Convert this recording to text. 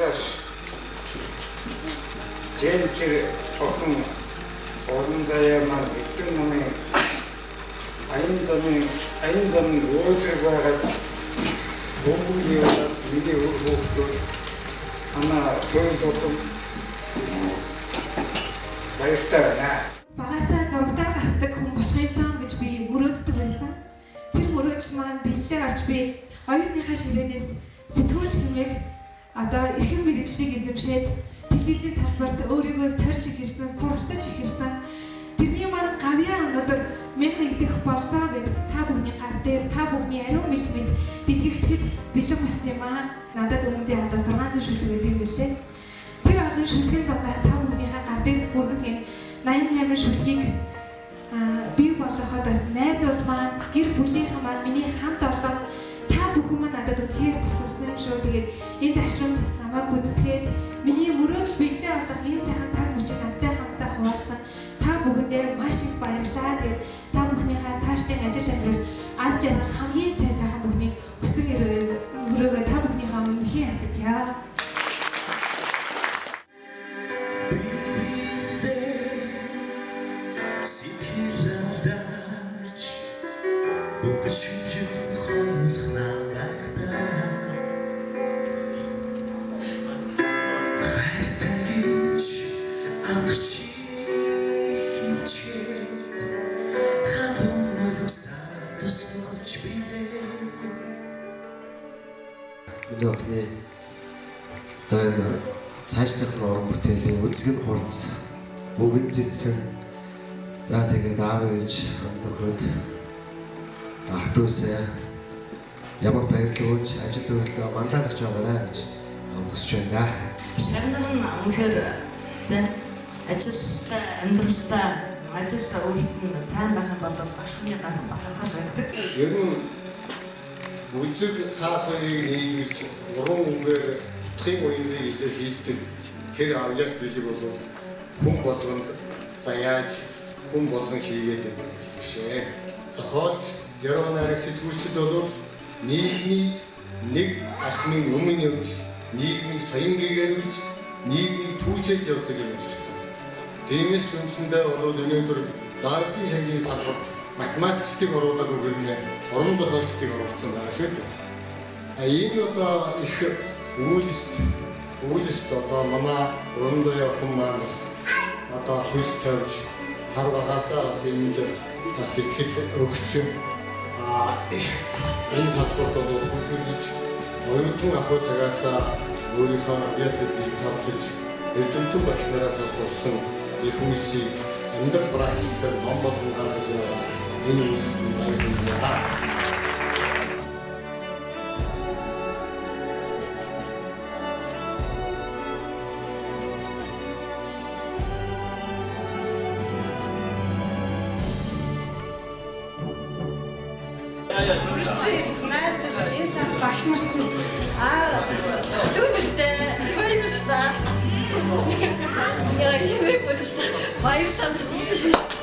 маргааш зэнцэр охин орон заяа маань хэдэн намын аян замын өөрөөр байгаад бомбын миний өөрөөр ана өөрөөр баяртай байна. Багасаа зургатаар гардаг хүн болохын сон гэж би мөрөөддөг байсан. Тэр мөрөөдөл маань биелээ авч би оюутныхаа ширээнээс сэтгүүлч хэмээх одоо эрхэм мэргэжлийг эзэмшээд телевизийн салбарт өөрийгөө сорж эхэлсэн, суралцаж эхэлсэн. Тэрний маань гавьяа өнөөдөр 1001 дэх болцоо гэдэг та бүхний гар дээр та бүхний ариун бэлмэд дэлгэтгэхэд бэлэн болсон юм аа. Надад үнэндээ одоо 600 шүлэг өгд юм билээ. Тэр олон шүлгийн дундаас та бүхнийхээ гар дээр хүргэх энэ 88 шүлгийг бий болгоход бас найзууд маань гэр бүлийнхэн маань миний хамт олон та бүхэн маань надад үнэхээр тусалсан юм шүү. Тэгээд энэ ташрамд намайг үзтгээд миний мөрөөдөл биелээ болох энэ сайхан цаг мөчийг надтай хамтдаа хуваалцсан та бүхэндээ маш их баярлалаа. Тэгээд та бүхнийхээ цаашдын ажил амьдрал аз жаргал хамгийн сайхан бүхнийг хүсэн өрөөгөө та бүхнийхээ өмнөхийн асуултяа. Өнөөдөр одоо цаашлах уран бүтээлийн үзгэн хурц бүгэн зэтсэн. За тэгээд аав ээж хандхад ах дүүсээ ямар баярлуулж ажил үйлдэл мандаалагч байгаарай гэж хүсэж байна. Шагнар нь үнэхээр ажилтай амьдралтай ажил үйлсэнд сайн байх нь бол багш хүний ганц бахархал байдаг. Ер нь үзэг цаас хоёрыг нийлүүлж уран үнээр утгын уяныг илэр хийдэг тэр авьяас бэлэг бол хүн болгонд за яаж хүн болгон хийгээд байдаг гэж бишээ. Зохиолч Яруу найраг сэтгүүлчид бол нийгмийг нэг алхмын өмнө явж нийгмийг соёнгийгэрүүлж нийгмийг түүчилж явдаг юм шиг. Тиймээс үндсэндээ бол өнөөдөр дараагийн шангийн салбарт математикийг оруулаагүй гэрнээ орон зохиолчдыг оруулсан байгаа шүү дээ. Энэ одоо их үйлс одоо манай уран заяа хүн маань бас одоо хөл тавьж хар багасаа бас энд бас итгэл өгч энэ салбарт бол хүч үзэж оюутан ахуй цагаасаа өөрийнхөө авьяасыг тавьж эрдэмтэн багш нараас болсон их үйлсийг амьдрал практикээр ном болгон гаргаж байгаа. Энэ үйлсийн баярлалаа. Багш нарт дүүнэртэй баярлалаа. Яа юм бэ? Баярлалаа.